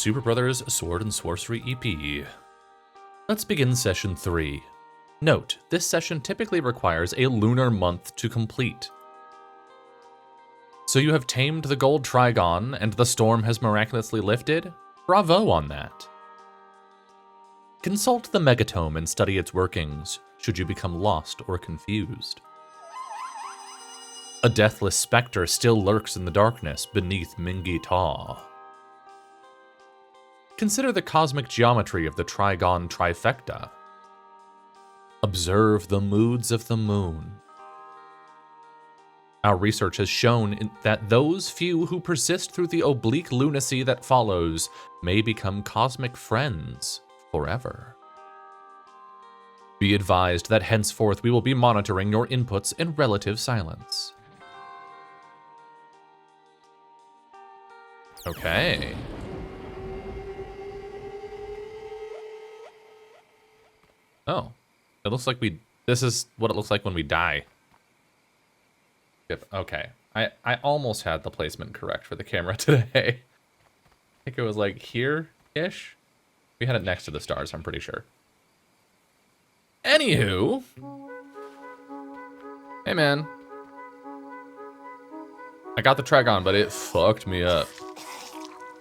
Superbrothers Sword and Sworcery EP. Let's begin session 3. Note, this session typically requires a lunar month to complete. So you have tamed the gold Trigon and the storm has miraculously lifted? Bravo on that. Consult the Megatome and study its workings, should you become lost or confused. A deathless specter still lurks in the darkness beneath Mingi Ta. Consider the cosmic geometry of the Trigon trifecta. Observe the moods of the moon. Our research has shown that those few who persist through the oblique lunacy that follows may become cosmic friends forever. Be advised that henceforth we will be monitoring your inputs in relative silence. Okay. Oh, it looks like this is what it looks like when we die. Yep, okay. I almost had the placement correct for the camera today. I think it was like here-ish. We had it next to the stars, I'm pretty sure. Anywho. Hey, man. I got the Trigon, but it fucked me up.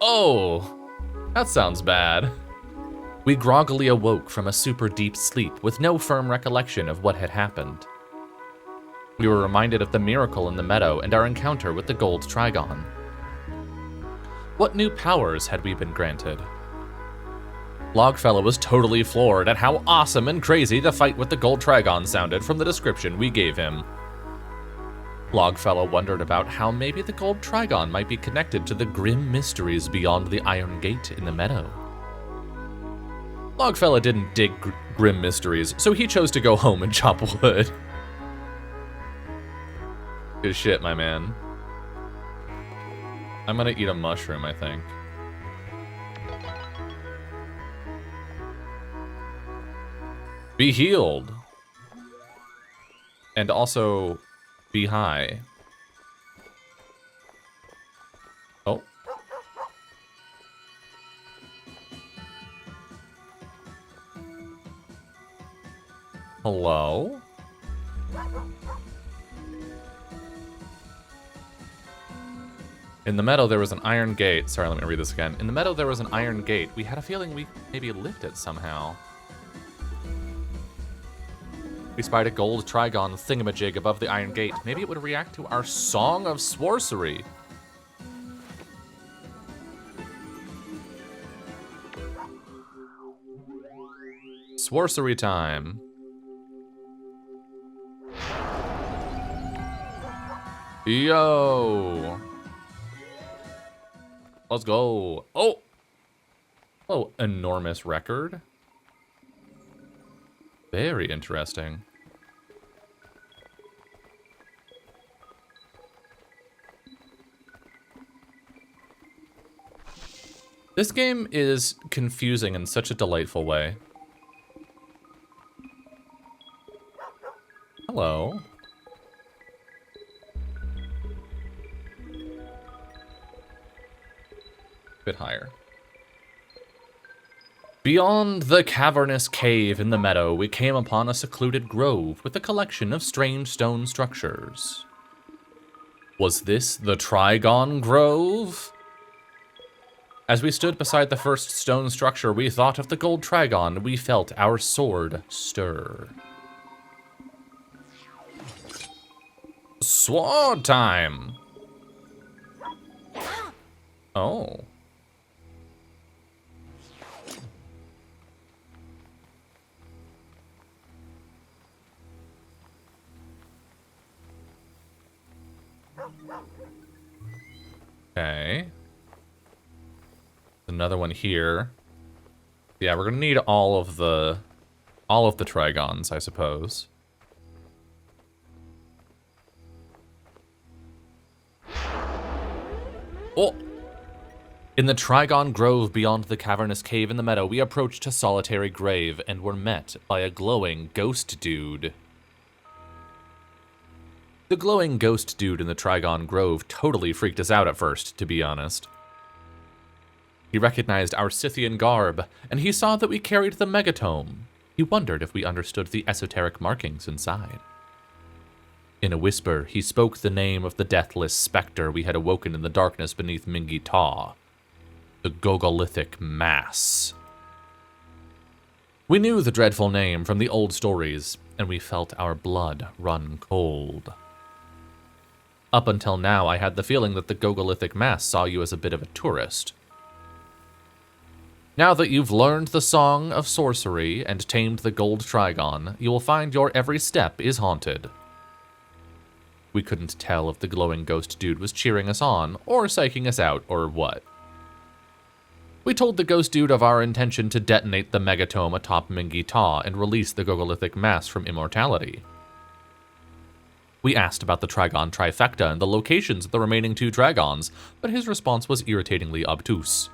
Oh, that sounds bad. We groggily awoke from a super deep sleep with no firm recollection of what had happened. We were reminded of the miracle in the meadow and our encounter with the gold Trigon. What new powers had we been granted? Logfellow was totally floored at how awesome and crazy the fight with the gold Trigon sounded from the description we gave him. Logfellow wondered about how maybe the gold Trigon might be connected to the grim mysteries beyond the Iron Gate in the meadow. Logfellow didn't dig grim mysteries, so he chose to go home and chop wood. Good shit, my man. I'm gonna eat a mushroom, I think. Be healed. And also, be high. Oh. Hello? In the meadow, there was an iron gate. Sorry, let me read this again. In the meadow, there was an iron gate. We had a feeling we maybe lit it somehow. We spied a gold Trigon thingamajig above the iron gate. Maybe it would react to our song of Sworcery. Sworcery time. Yo! Let's go. Oh! Oh, enormous record. Very interesting. This game is confusing in such a delightful way. Hello. Bit higher. Beyond the cavernous cave in the meadow, we came upon a secluded grove with a collection of strange stone structures. Was this the Trigon Grove? As we stood beside the first stone structure, we thought of the gold Trigon. We felt our sword stir. Sword time! Oh. Okay. Another one here. Yeah, we're gonna need all of the Trigons, I suppose. Oh! In the Trigon Grove beyond the cavernous cave in the meadow, we approached a solitary grave and were met by a glowing ghost dude. The glowing ghost dude in the Trigon Grove totally freaked us out at first, to be honest. He recognized our Scythian garb, and he saw that we carried the megatome. He wondered if we understood the esoteric markings inside. In a whisper, he spoke the name of the deathless specter we had awoken in the darkness beneath Mingi Ta, the Gogolithic Mass. We knew the dreadful name from the old stories, and we felt our blood run cold. Up until now, I had the feeling that the Gogolithic Mass saw you as a bit of a tourist. Now that you've learned the Song of Sworcery and tamed the Gold Trigon, you will find your every step is haunted. We couldn't tell if the glowing ghost dude was cheering us on, or psyching us out, or what. We told the ghost dude of our intention to detonate the megatome atop Mingi Ta and release the Gogolithic Mass from immortality. We asked about the Trigon Trifecta and the locations of the remaining 2 Dragons, but his response was irritatingly obtuse.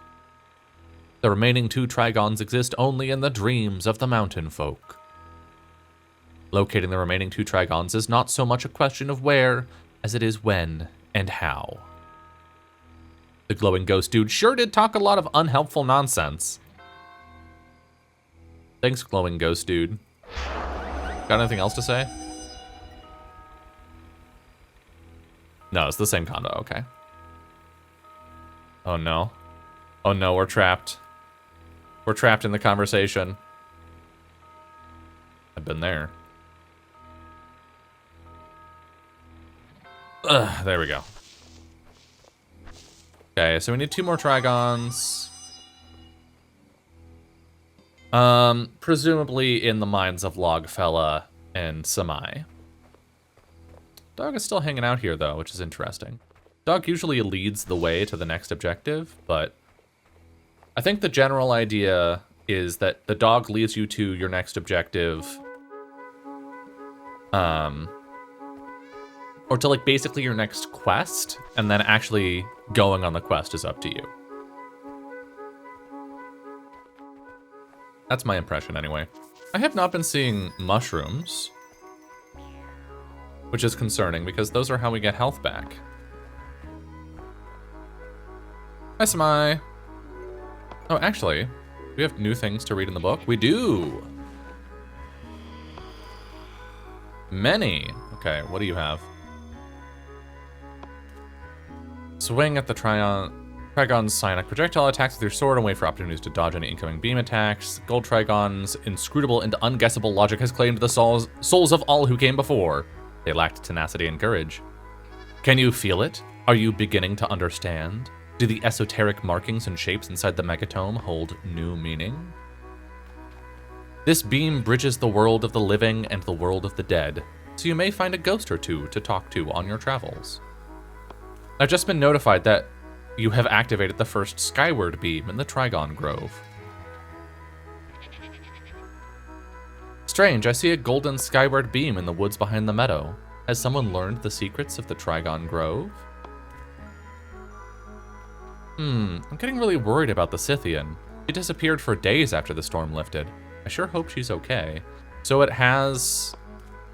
The remaining 2 Trigons exist only in the dreams of the mountain folk. Locating the remaining 2 Trigons is not so much a question of where, as it is when and how. The glowing ghost dude sure did talk a lot of unhelpful nonsense. Thanks, glowing ghost dude. Got anything else to say? No, it's the same condo, okay. Oh no. Oh no, we're trapped. We're trapped in the conversation. I've been there. Ugh, there we go. Okay, so we need 2 more Trigons. Presumably in the minds of Logfella and Samai. Dog is still hanging out here, though, which is interesting. Dog usually leads the way to the next objective, but I think the general idea is that the dog leads you to your next objective, or to, like, basically your next quest, and then actually going on the quest is up to you. That's my impression, anyway. I have not been seeing mushrooms, which is concerning, because those are how we get health back. Hi, Samai. Oh, actually, do we have new things to read in the book? We do! Many. Okay, what do you have? Swing at the Trigon's psionic projectile attacks with your sword and wait for opportunities to dodge any incoming beam attacks. Gold Trigon's inscrutable and unguessable logic has claimed the souls of all who came before. They lacked tenacity and courage. Can you feel it? Are you beginning to understand? Do the esoteric markings and shapes inside the megatome hold new meaning? This beam bridges the world of the living and the world of the dead, so you may find a ghost or 2 to talk to on your travels. I've just been notified that you have activated the first skyward beam in the Trigon Grove. Strange, I see a golden skyward beam in the woods behind the meadow. Has someone learned the secrets of the Trigon Grove? I'm getting really worried about the Scythian. She disappeared for days after the storm lifted. I sure hope she's okay. So it has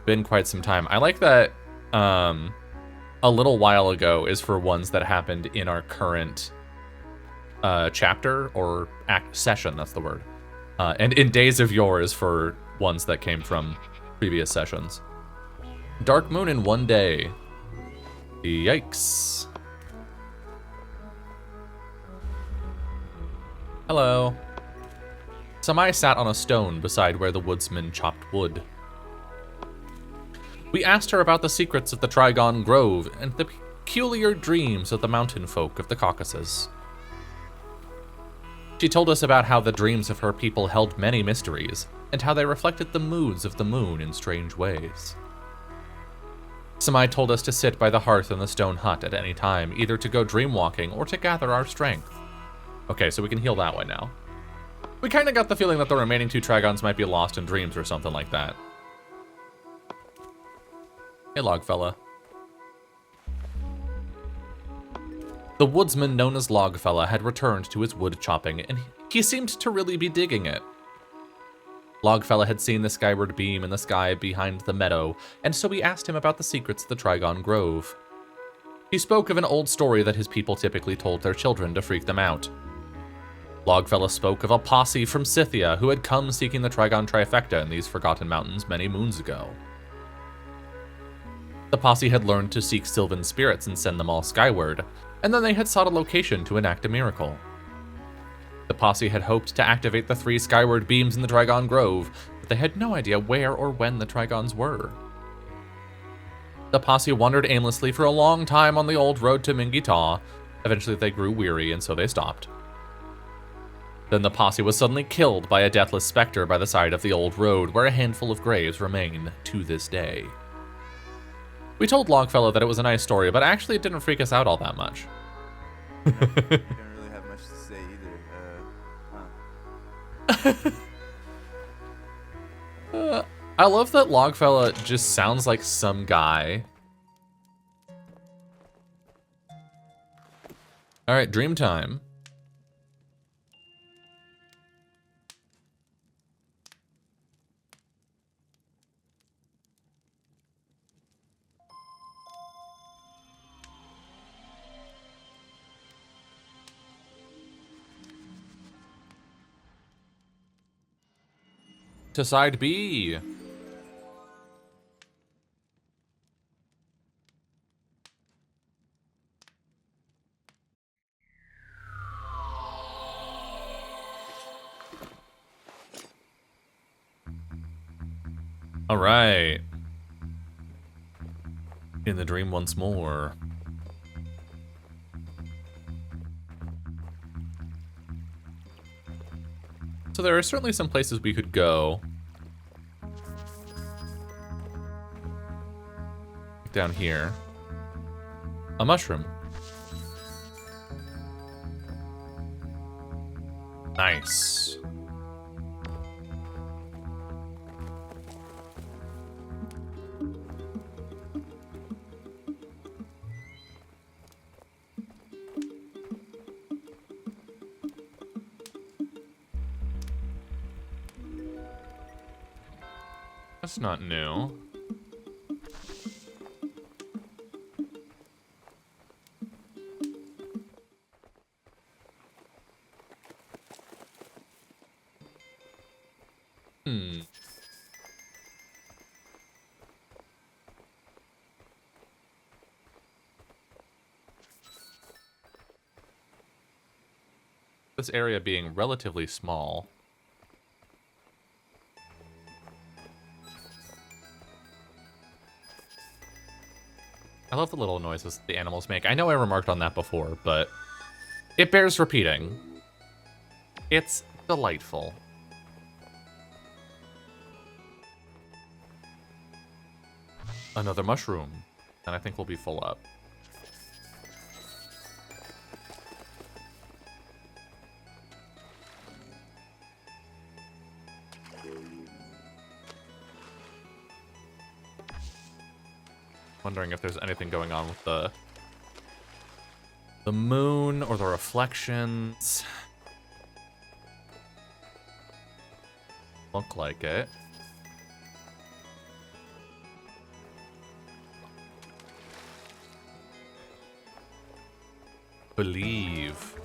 been quite some time. I like that a little while ago is for ones that happened in our current chapter or session, that's the word. And in Days of Yore is for ones that came from previous sessions. Dark Moon in 1 day. Yikes. Hello. Samai sat on a stone beside where the woodsman chopped wood. We asked her about the secrets of the Trigon Grove and the peculiar dreams of the mountain folk of the Caucasus. She told us about how the dreams of her people held many mysteries, and how they reflected the moods of the moon in strange ways. Samai told us to sit by the hearth in the stone hut at any time, either to go dream-walking or to gather our strength. Okay, so we can heal that way now. We kinda got the feeling that the remaining 2 Trigons might be lost in dreams or something like that. Hey, Logfella. The woodsman known as Logfella had returned to his wood chopping, and he seemed to really be digging it. Logfella had seen the skyward beam in the sky behind the meadow, and so we asked him about the secrets of the Trigon Grove. He spoke of an old story that his people typically told their children to freak them out. Longfellow spoke of a posse from Scythia who had come seeking the Trigon Trifecta in these forgotten mountains many moons ago. The posse had learned to seek Sylvan spirits and send them all skyward, and then they had sought a location to enact a miracle. The posse had hoped to activate the 3 skyward beams in the Trigon Grove, but they had no idea where or when the Trigons were. The posse wandered aimlessly for a long time on the old road to Mingitaw. Eventually they grew weary, and so they stopped. Then the posse was suddenly killed by a deathless specter by the side of the old road, where a handful of graves remain to this day. We told Longfellow that it was a nice story, but actually it didn't freak us out all that much. You don't really have much to say either. I love that Longfellow just sounds like some guy. All right, dream time. To side B. All right. In the dream once more. So there are certainly some places we could go. Down here. A mushroom. Nice. That's not new. This area being relatively small. I love the little noises the animals make. I know I remarked on that before, but it bears repeating. It's delightful. Another mushroom, and I think we'll be full up. Wondering if there's anything going on with the moon or the reflections. Look like it. Believe.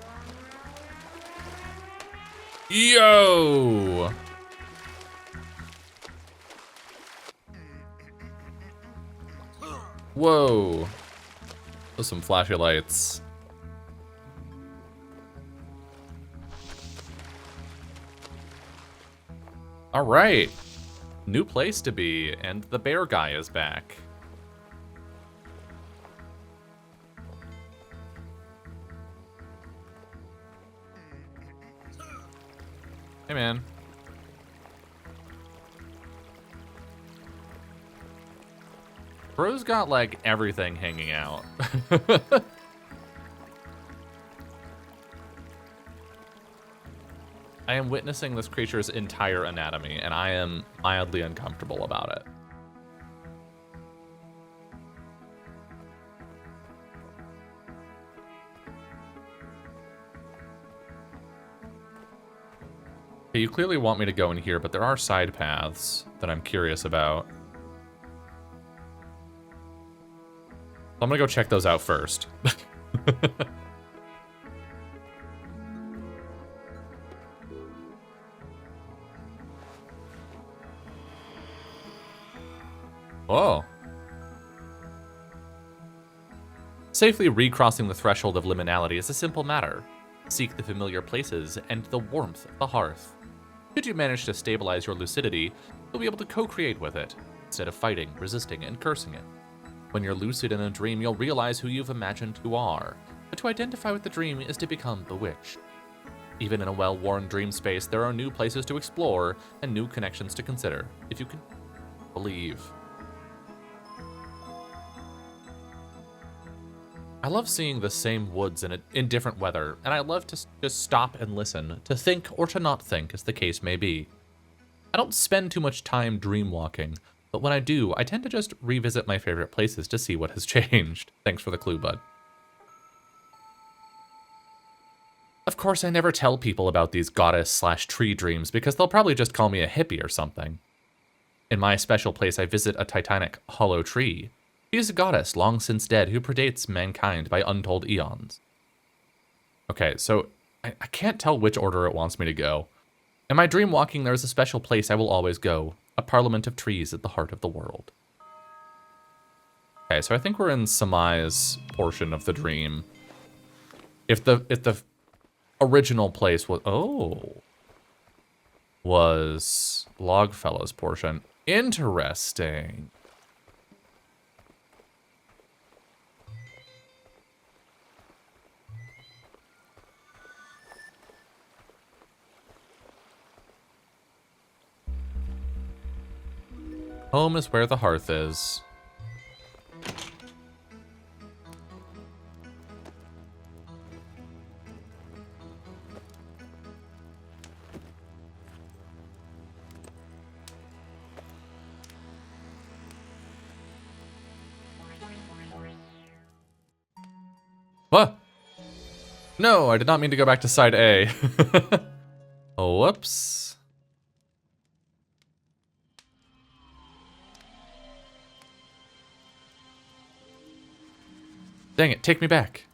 Yo! Whoa. Those some flashy lights. All right. New place to be, and the bear guy is back. Hey, man. Bro's got, like, everything hanging out. I am witnessing this creature's entire anatomy, and I am mildly uncomfortable about it. Okay, you clearly want me to go in here, but there are side paths that I'm curious about. I'm gonna go check those out first. Whoa. Safely recrossing the threshold of liminality is a simple matter. Seek the familiar places and the warmth of the hearth. Should you manage to stabilize your lucidity, you'll be able to co-create with it, instead of fighting, resisting, and cursing it. When you're lucid in a dream, you'll realize who you've imagined you are, but to identify with the dream is to become bewitched. Even in a well-worn dream space, there are new places to explore and new connections to consider, if you can believe. I love seeing the same woods in different weather, and I love to just stop and listen, to think or to not think, as the case may be. I don't spend too much time dream walking, but when I do, I tend to just revisit my favorite places to see what has changed. Thanks for the clue, bud. Of course, I never tell people about these goddess/tree dreams because they'll probably just call me a hippie or something. In my special place, I visit a titanic hollow tree. She is a goddess long since dead who predates mankind by untold eons. Okay, so I can't tell which order it wants me to go. In my dream walking, there is a special place I will always go, a parliament of trees at the heart of the world. Okay, so I think we're in Samai's portion of the dream. If the original place was Logfellow's portion. Interesting. Home is where the hearth is. What? No, I did not mean to go back to side A. Whoops. Dang it, take me back.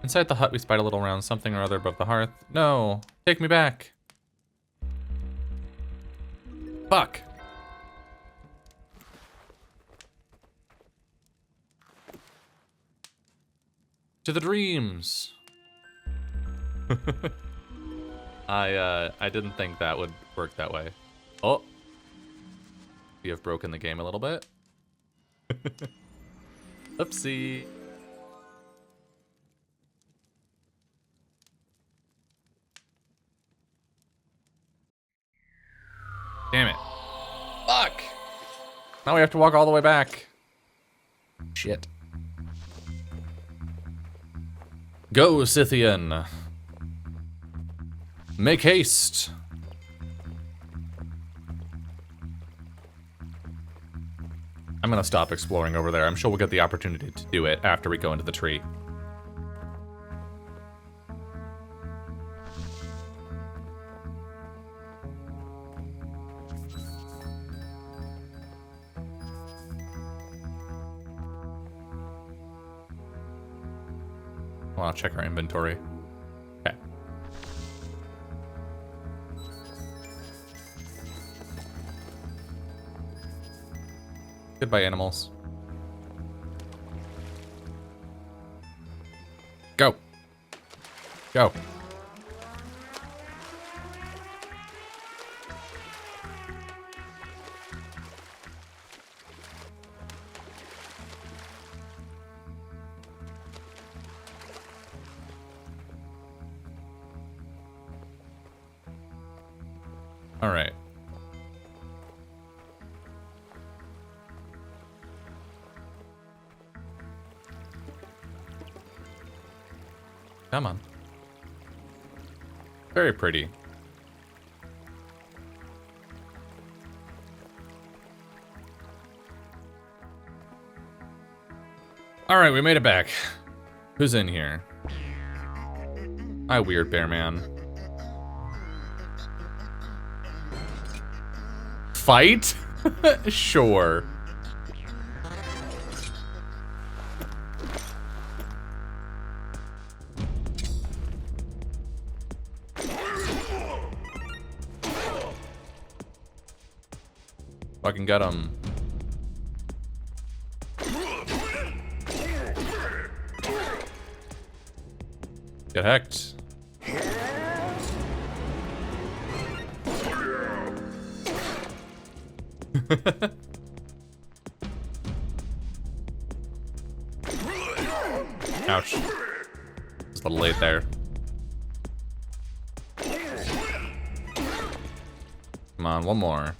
Inside the hut, we spied a little round something or other above the hearth. No, take me back. Fuck. To the dreams. I didn't think that would work that way. Oh. You have broken the game a little bit. Oopsie. Damn it. Fuck! Now we have to walk all the way back. Shit. Go, Scythian. Make haste. I'm gonna stop exploring over there. I'm sure we'll get the opportunity to do it after we go into the tree. Well, I'll check our inventory. Okay. Goodbye, animals. Go. Go. All right. Come on. Very pretty. All right, we made it back. Who's in here? Hi, weird bear man. Fight? Sure. Fucking get him. Get hecked. Ouch. Just a little late there. Come on, one more.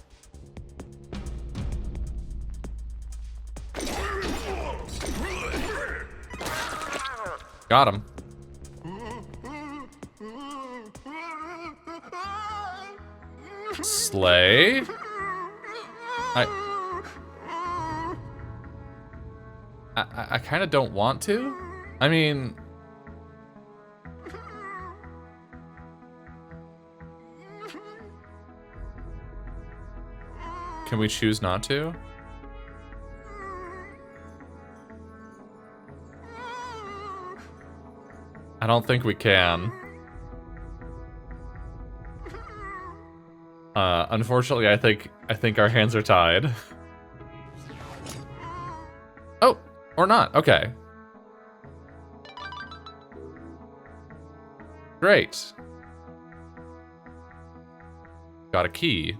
Got him. Slay. I kind of don't want to. I mean, can we choose not to? I don't think we can. Unfortunately, I think our hands are tied. Oh, or not. Okay. Great. Got a key.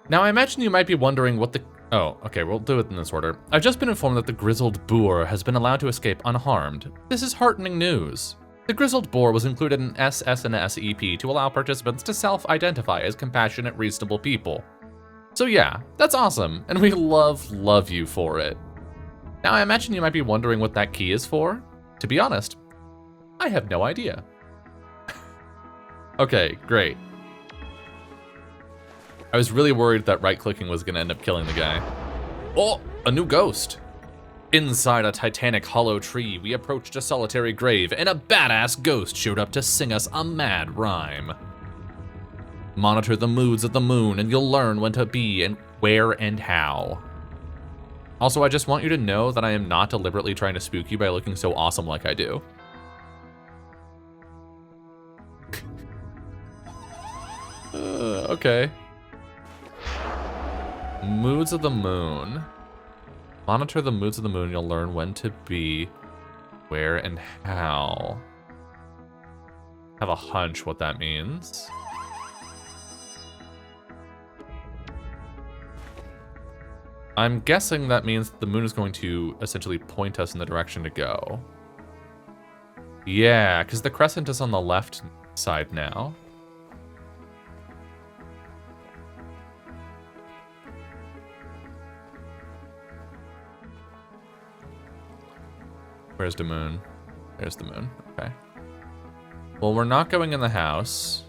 Now, I imagine you might be wondering what the... Oh, okay, we'll do it in this order. I've just been informed that the grizzled boar has been allowed to escape unharmed. This is heartening news. The grizzled boar was included in SS&S EP to allow participants to self-identify as compassionate, reasonable people. So yeah, that's awesome, and we love you for it. Now, I imagine you might be wondering what that key is for. To be honest, I have no idea. Okay, great. I was really worried that right-clicking was gonna end up killing the guy. Oh, a new ghost. Inside a titanic hollow tree, we approached a solitary grave, and a badass ghost showed up to sing us a mad rhyme. Monitor the moods of the moon, and you'll learn when to be and where and how. Also, I just want you to know that I am not deliberately trying to spook you by looking so awesome like I do. Okay. Moods of the moon. Monitor the moods of the moon. You'll learn when to be, where, and how. Have a hunch what that means. I'm guessing that means the moon is going to essentially point us in the direction to go. Yeah, because the crescent is on the left side now. Where's the moon? There's the moon. Okay. Well, we're not going in the house.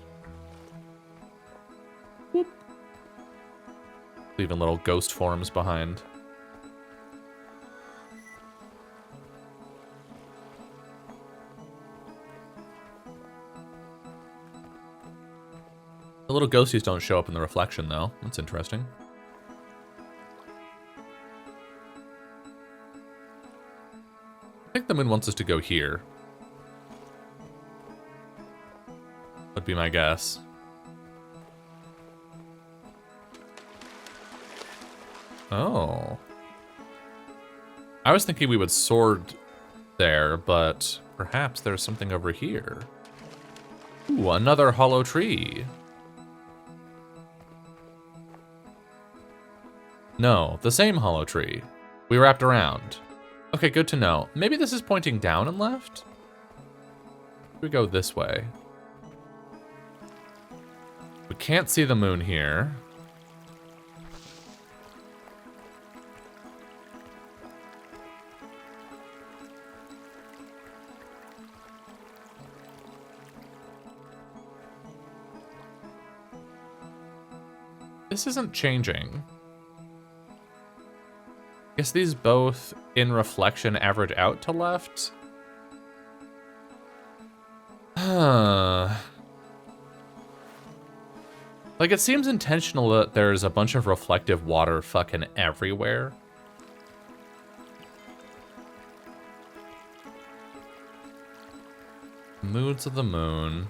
Whoop. Leaving little ghost forms behind. The little ghosties don't show up in the reflection, though. That's interesting. I think the moon wants us to go here. Would be my guess. Oh. I was thinking we would sword there, but perhaps there's something over here. Ooh, another hollow tree. No, the same hollow tree. We wrapped around. Okay, good to know. Maybe this is pointing down and left? We go this way. We can't see the moon here. This isn't changing. Guess these both, in reflection, average out to left? Like, it seems intentional that there's a bunch of reflective water fucking everywhere. Moods of the moon.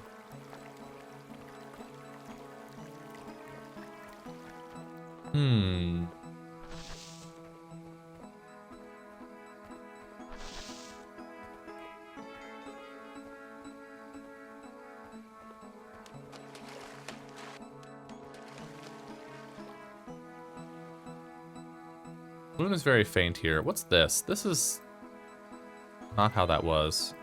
Moon is very faint here. What's this? This is not how that was.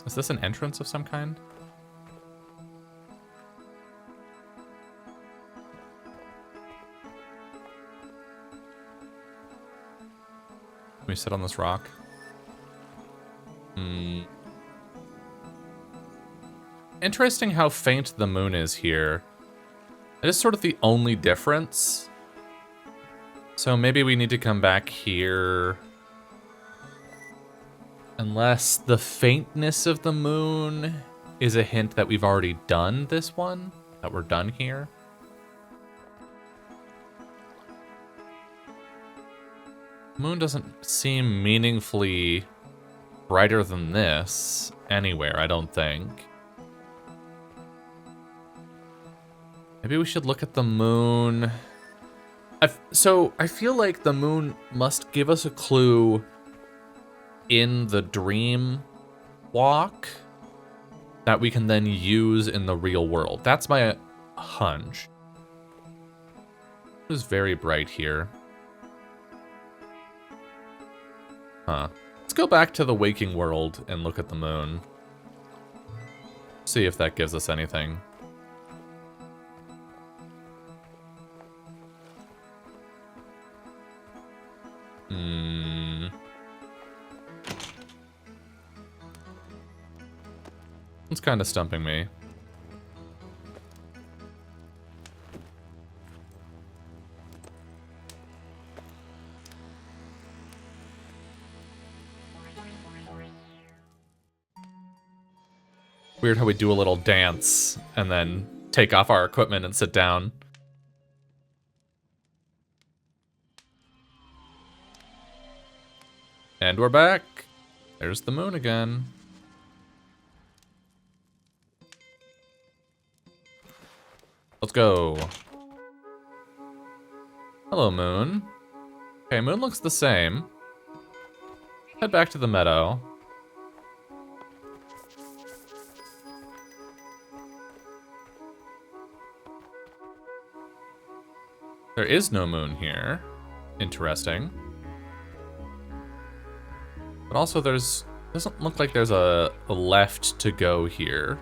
Is this an entrance of some kind? Can we sit on this rock? Interesting how faint the moon is here. It is sort of the only difference. So maybe we need to come back here. Unless the faintness of the moon is a hint that we've already done this one, that we're done here. The moon doesn't seem meaningfully brighter than this anywhere, I don't think. Maybe we should look at the moon. So I feel like the moon must give us a clue in the dream walk that we can then use in the real world. That's my hunch. It was very bright here. Huh. Let's go back to the waking world and look at the moon. See if that gives us anything. It's kind of stumping me. Weird how we do a little dance and then take off our equipment and sit down. And we're back. There's the moon again. Let's go. Hello, moon. Okay, moon looks the same. Head back to the meadow. There is no moon here. Interesting. But also doesn't look like there's a left to go here.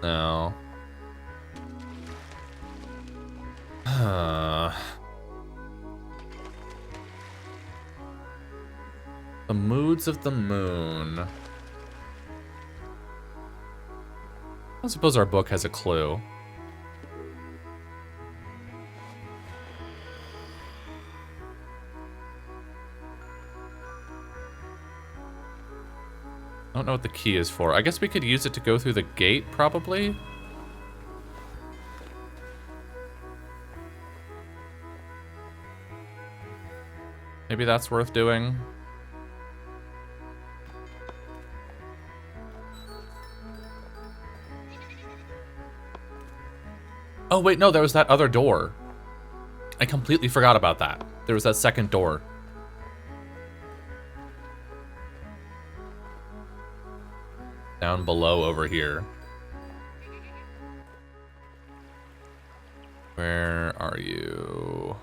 No. The moods of the moon. I suppose our book has a clue. I don't know what the key is for. I guess we could use it to go through the gate, probably? Maybe that's worth doing. Oh, wait, no, there was that other door. I completely forgot about that. There was that second door. Down below over here. Where are you?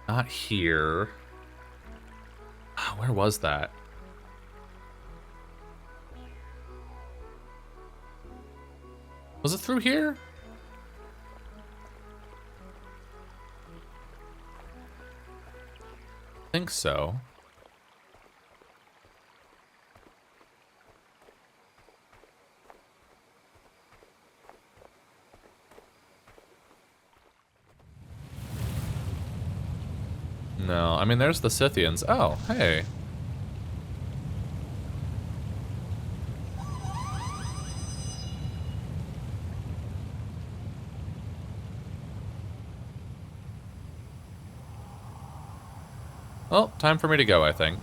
Not here. Where was that? Was it through here? I think so. No, I mean, there's the Scythians. Oh, hey. Well, time for me to go, I think.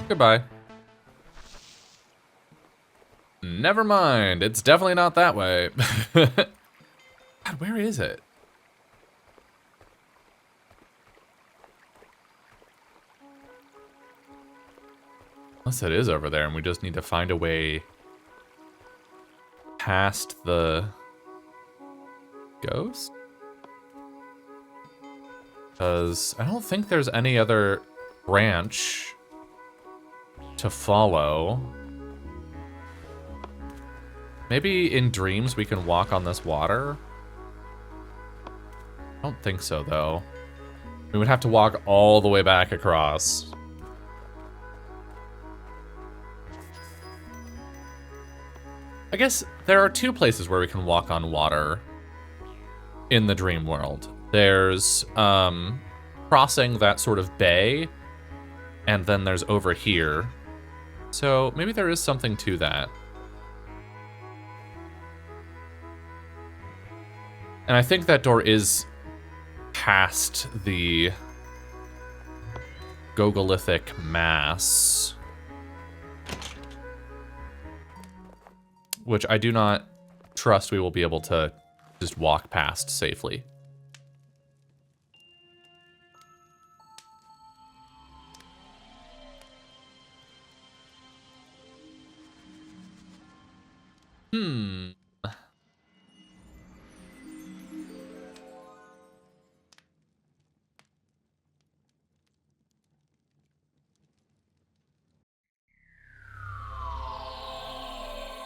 Goodbye. Never mind. It's definitely not that way. God, where is it? Unless it is over there and we just need to find a way past the ghost? Because I don't think there's any other branch to follow. Maybe in dreams we can walk on this water? I don't think so, though. We would have to walk all the way back across. I guess there are two places where we can walk on water in the dream world. There's crossing that sort of bay, and then there's over here. So maybe there is something to that. And I think that door is past the Gogolithic mass, which I do not trust we will be able to just walk past safely.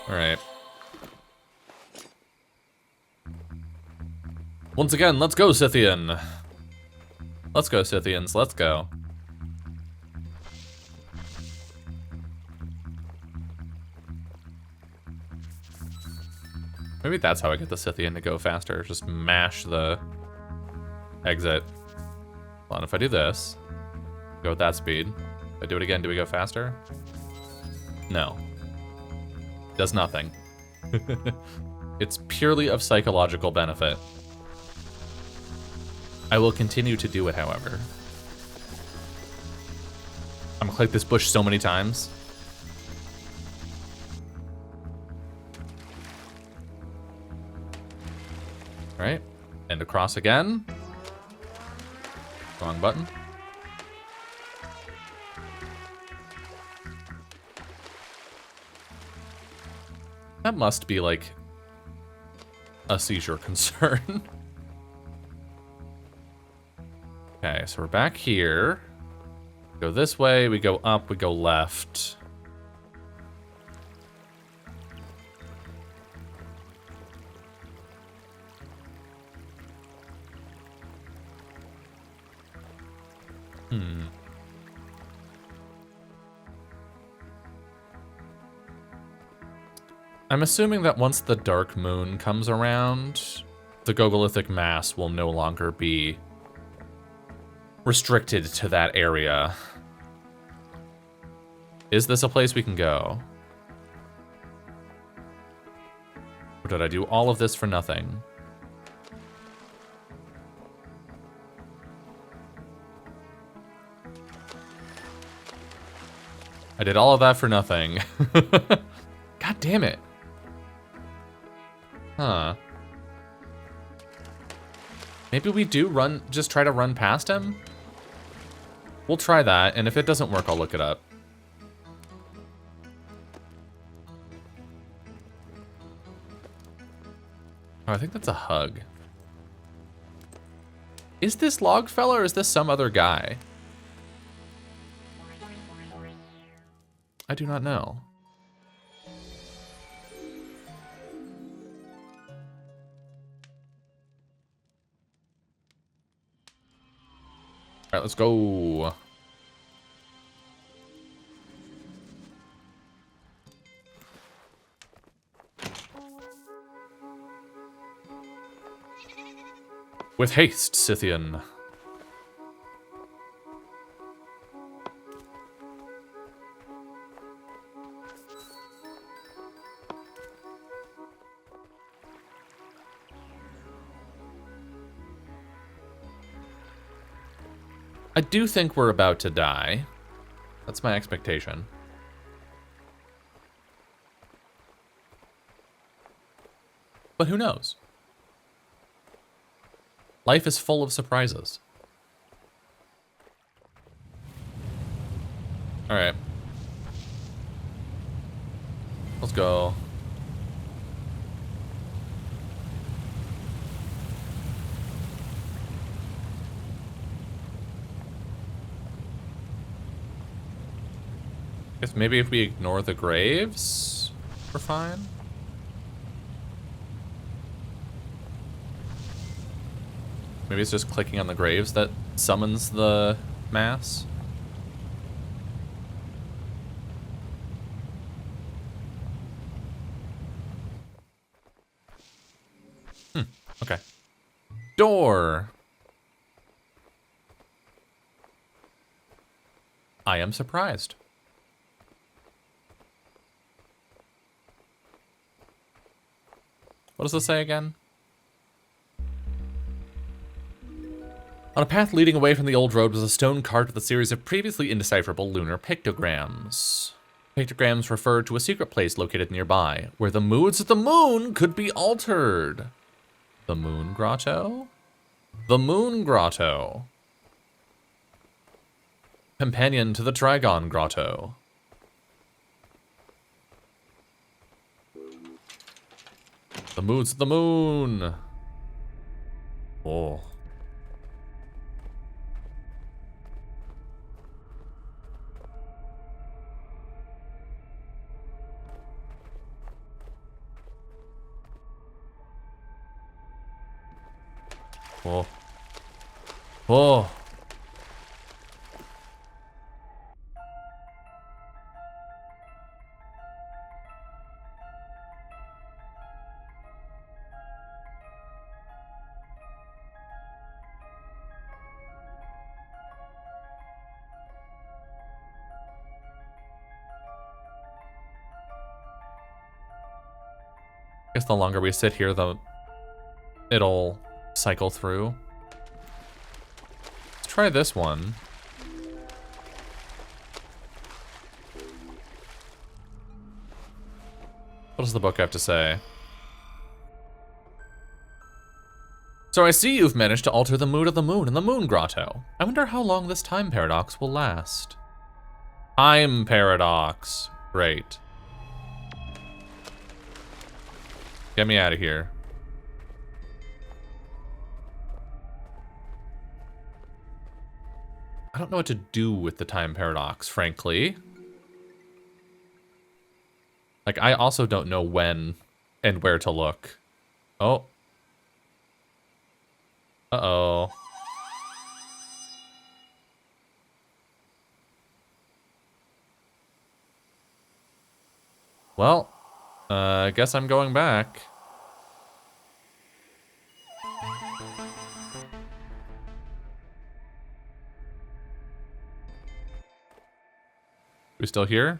All right. Once again, let's go, Scythian. Let's go, Scythians. Let's go. Maybe that's how I get the Scythian to go faster. Just mash the exit. Hold on, if I do this, go at that speed. If I do it again, do we go faster? No. Does nothing. It's purely of psychological benefit. I will continue to do it, however. I'm gonna click this bush so many times. All right, and across again. Wrong button. That must be like a seizure concern. Okay, so we're back here. Go this way, we go up, we go left. I'm assuming that once the dark moon comes around, the Gogolithic mass will no longer be restricted to that area. Is this a place we can go? Or did I do all of this for nothing? I did all of that for nothing. God damn it. Huh. Maybe we do run, just try to run past him? We'll try that, and if it doesn't work, I'll look it up. Oh, I think that's a hug. Is this Logfella or is this some other guy? I do not know. All right, let's go. With haste, Scythian. I do think we're about to die. That's my expectation. But who knows? Life is full of surprises. All right. Let's go. Guess maybe if we ignore the graves, we're fine. Maybe it's just clicking on the graves that summons the mass. Okay. Door. I am surprised. What does this say again? On a path leading away from the old road was a stone carved with a series of previously indecipherable lunar pictograms. Pictograms referred to a secret place located nearby, where the moods of the moon could be altered. The Moon Grotto? The Moon Grotto. Companion to the Trigon Grotto. The moods of the moon. Oh. Oh. Oh. I guess the longer we sit here, it'll cycle through. Let's try this one. What does the book have to say? So I see you've managed to alter the mood of the moon in the Moon Grotto. I wonder how long this time paradox will last. Time paradox. Great. Get me out of here. I don't know what to do with the time paradox, frankly. Like, I also don't know when and where to look. Oh. Uh-oh. Well, I guess I'm going back. We still here?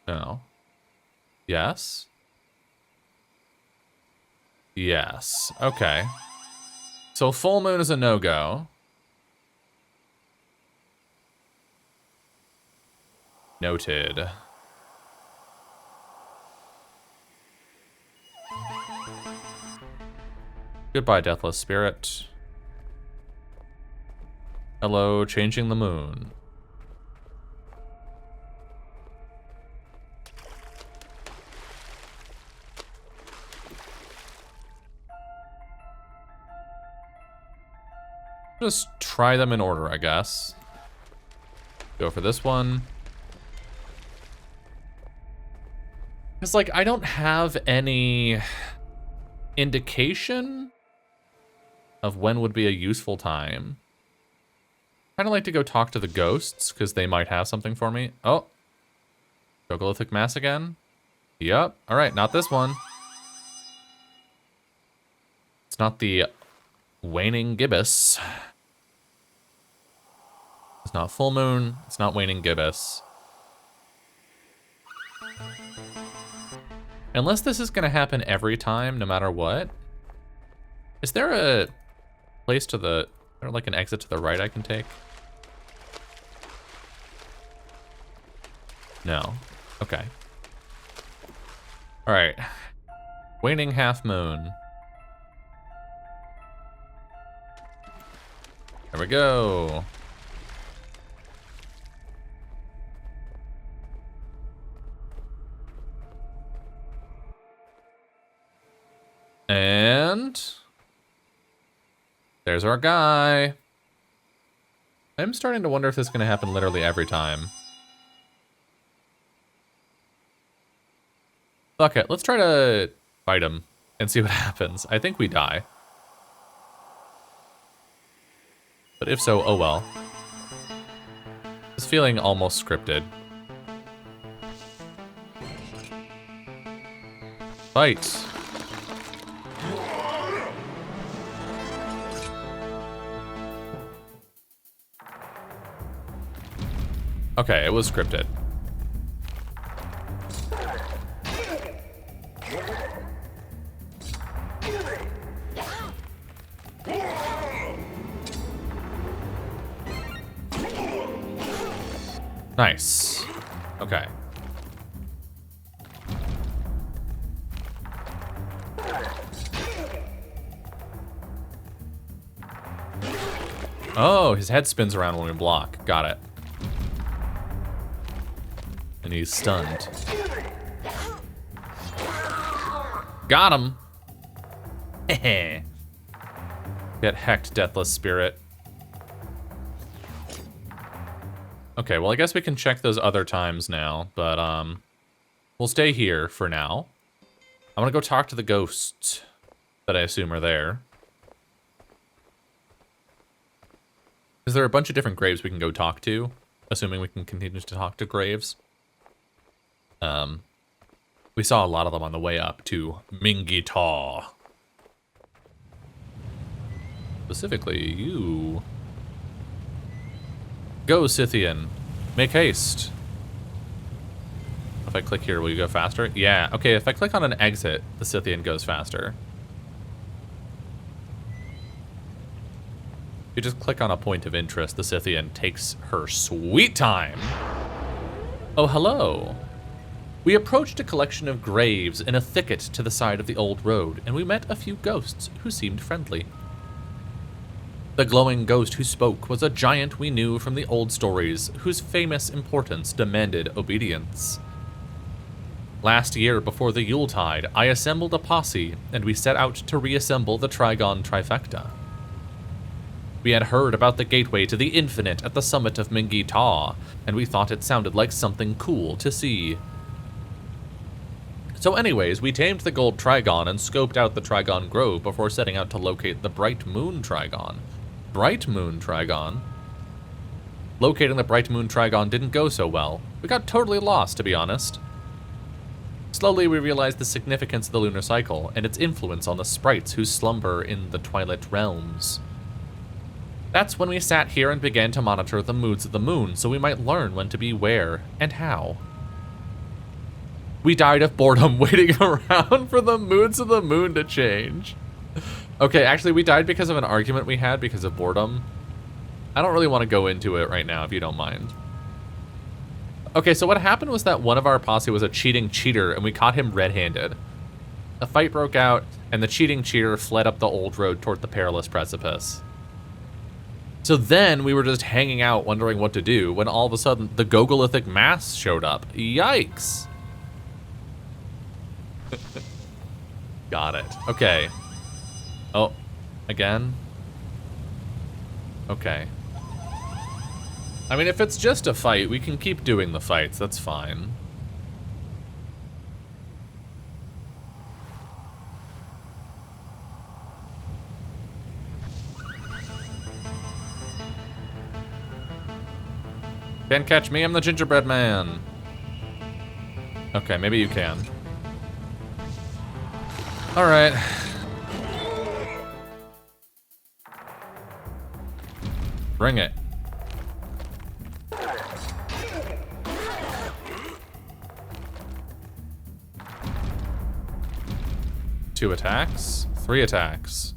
No. Yes? Yes. Okay. So full moon is a no-go. Noted. Goodbye, deathless spirit. Hello, changing the moon. Just try them in order, I guess. Go for this one. Because, like, I don't have any indication of when would be a useful time. Kind of like to go talk to the ghosts, because they might have something for me. Oh. Troglodytic mass again? Yep. Alright, not this one. It's not the waning gibbous. It's not full moon. It's not waning gibbous. Unless this is going to happen every time, no matter what. Is there a place to the there like an exit to the right I can take? No. Okay. Alright. Waning half moon. There we go. And there's our guy. I'm starting to wonder if this is going to happen literally every time. Fuck it, let's try to fight him and see what happens. I think we die. But if so, oh well. It's feeling almost scripted. Fight. Okay, it was scripted. Nice. Okay. Oh, his head spins around when we block. Got it. And he's stunned. Got him. Get hecked, Deathless Spirit. Okay, well, I guess we can check those other times now, but we'll stay here for now. I'm gonna go talk to the ghosts that I assume are there. Is there a bunch of different graves we can go talk to? Assuming we can continue to talk to graves. We saw a lot of them on the way up to Mingitaw. Specifically, you. Go, Scythian. Make haste. If I click here, will you go faster? Yeah, okay, if I click on an exit, the Scythian goes faster. If you just click on a point of interest, the Scythian takes her sweet time. Oh, hello. We approached a collection of graves in a thicket to the side of the old road, and we met a few ghosts who seemed friendly. The glowing ghost who spoke was a giant we knew from the old stories, whose famous importance demanded obedience. Last year, before the Yuletide, I assembled a posse, and we set out to reassemble the Trigon Trifecta. We had heard about the gateway to the infinite at the summit of Mingitaw, and we thought it sounded like something cool to see. So anyways, we tamed the gold Trigon and scoped out the Trigon Grove before setting out to locate the Bright Moon Trigon. Bright Moon Trigon? Locating the Bright Moon Trigon didn't go so well. We got totally lost, to be honest. Slowly we realized the significance of the lunar cycle and its influence on the sprites who slumber in the Twilight Realms. That's when we sat here and began to monitor the moods of the moon so we might learn when to be where and how. We died of boredom waiting around for the moods of the moon to change. Okay, actually we died because of an argument we had because of boredom. I don't really want to go into it right now if you don't mind. Okay, so what happened was that one of our posse was a cheating cheater and we caught him red-handed. A fight broke out and the cheating cheater fled up the old road toward the perilous precipice. So then we were just hanging out wondering what to do when all of a sudden the Gogolithic mass showed up. Yikes. Got it. Okay. Oh, again? Okay. I mean, if it's just a fight, we can keep doing the fights. That's fine. Can't catch me, I'm the gingerbread man. Okay, maybe you can. All right. Bring it. Two attacks, 3 attacks.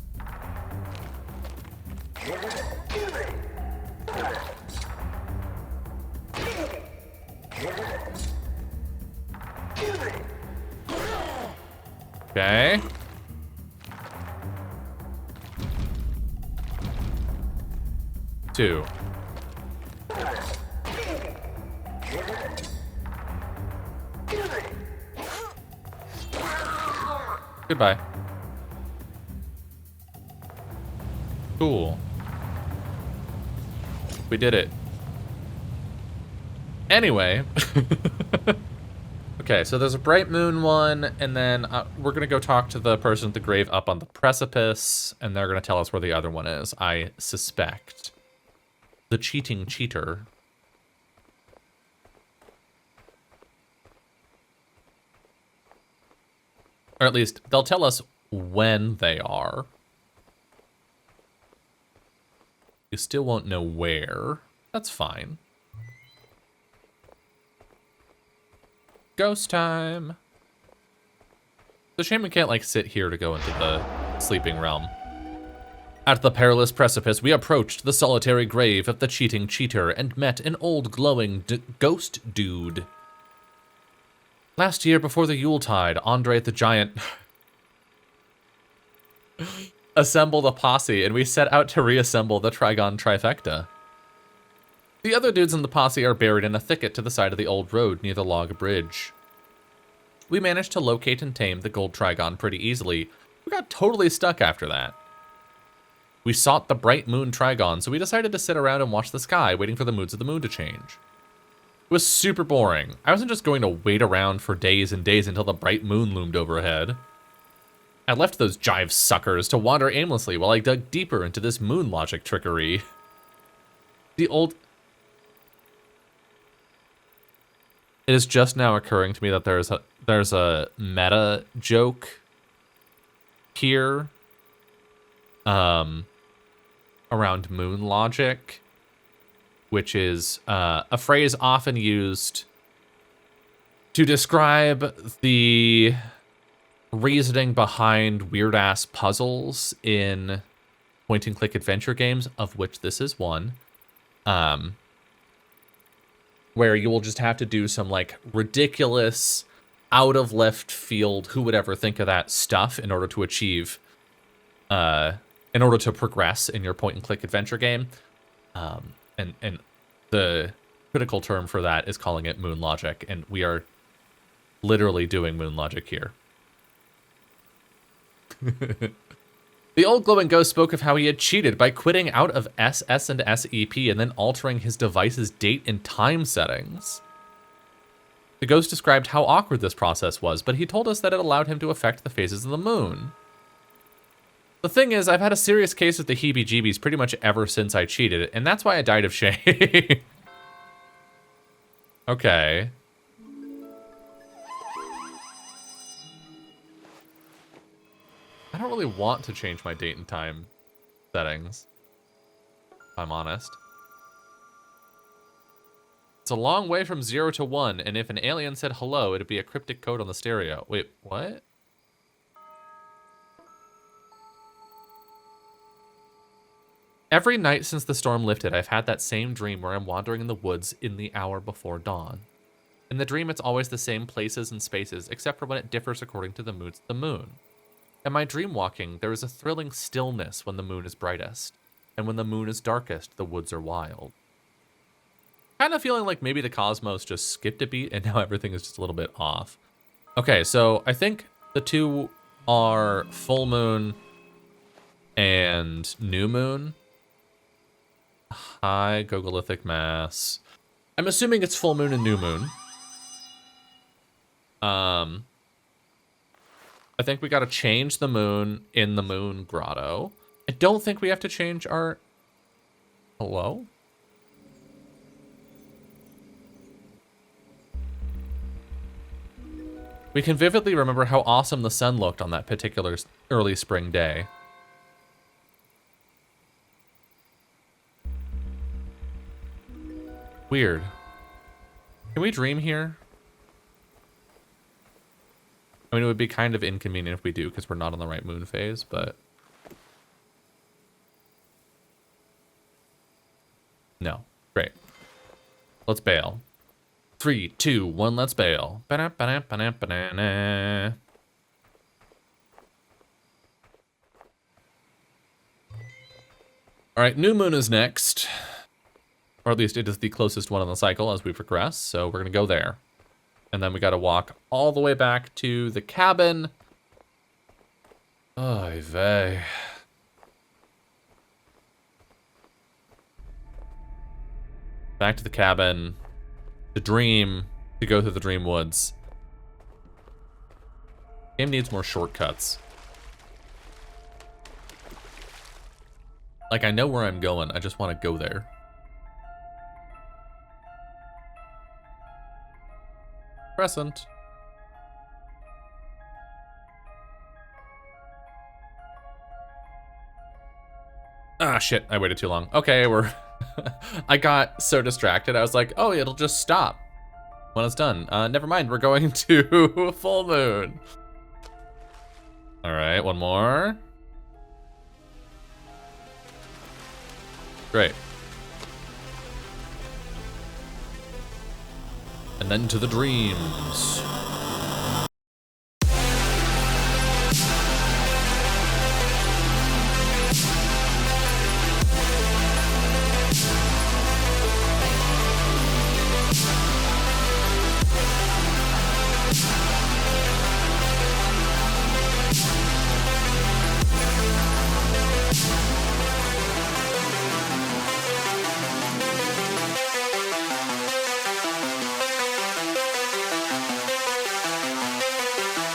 Okay. Two. Goodbye. Cool. We did it. Anyway. Okay, so there's a bright moon one, and then we're going to go talk to the person at the grave up on the precipice, and they're going to tell us where the other one is, I suspect. The cheating cheater. Or at least, they'll tell us when they are. You still won't know where. That's fine. Ghost time. It's a shame we can't, like, sit here to go into the sleeping realm. At the perilous precipice, we approached the solitary grave of the cheating cheater and met an old glowing ghost dude. Last year, before the Yuletide, Andre the Giant assembled a posse, and we set out to reassemble the Trigon Trifecta. The other dudes in the posse are buried in a thicket to the side of the old road near the log bridge. We managed to locate and tame the gold Trigon pretty easily. We got totally stuck after that. We sought the bright moon Trigon, so we decided to sit around and watch the sky, waiting for the moods of the moon to change. It was super boring. I wasn't just going to wait around for days and days until the bright moon loomed overhead. I left those jive suckers to wander aimlessly while I dug deeper into this moon logic trickery. It is just now occurring to me that there's a meta joke here around moon logic, which is a phrase often used to describe the reasoning behind weird-ass puzzles in point-and-click adventure games, of which this is one, where you will just have to do some, like, ridiculous, out-of-left-field, who would ever think of that stuff in order to achieve, in order to progress in your point-and-click adventure game. And the critical term for that is calling it moon logic, and we are literally doing moon logic here. The old glowing ghost spoke of how he had cheated by quitting out of SS and SEP and then altering his device's date and time settings. The ghost described how awkward this process was, but he told us that it allowed him to affect the phases of the moon. The thing is, I've had a serious case with the heebie-jeebies pretty much ever since I cheated, and that's why I died of shame. Okay. I don't really want to change my date and time settings, if I'm honest. It's a long way from 0 to 1, and if an alien said hello, it'd be a cryptic code on the stereo. Wait, what? Every night since the storm lifted, I've had that same dream where I'm wandering in the woods in the hour before dawn. In the dream, it's always the same places and spaces, except for when it differs according to the moods of the moon. In my dream walking, there is a thrilling stillness when the moon is brightest, and when the moon is darkest, the woods are wild. Kind of feeling like maybe the cosmos just skipped a beat and now everything is just a little bit off. Okay, so I think the two are full moon and new moon. High Gogolithic mass. I'm assuming it's full moon and new moon. I think we gotta change the moon in the moon grotto. I don't think we have to change our... Hello? We can vividly remember how awesome the sun looked on that particular early spring day. Weird. Can we dream here? I mean, it would be kind of inconvenient if we do, because we're not on the right moon phase, but... No. Great. Let's bail. 3, 2, 1, let's bail. Ba-da-ba-da-ba-da-ba-da-na. All right, new moon is next. Or at least it is the closest one on the cycle as we progress, so we're gonna go there. And then we gotta walk all the way back to the cabin. Oy vey. Back to the cabin, to dream, to go through the dream woods. Game needs more shortcuts. Like, I know where I'm going, I just want to go there. Crescent. Ah, shit, I waited too long. Okay, we're... I got so distracted, I was like, oh, it'll just stop when it's done. Never mind, we're going to full moon. All right, one more. Great. And then to the dreams.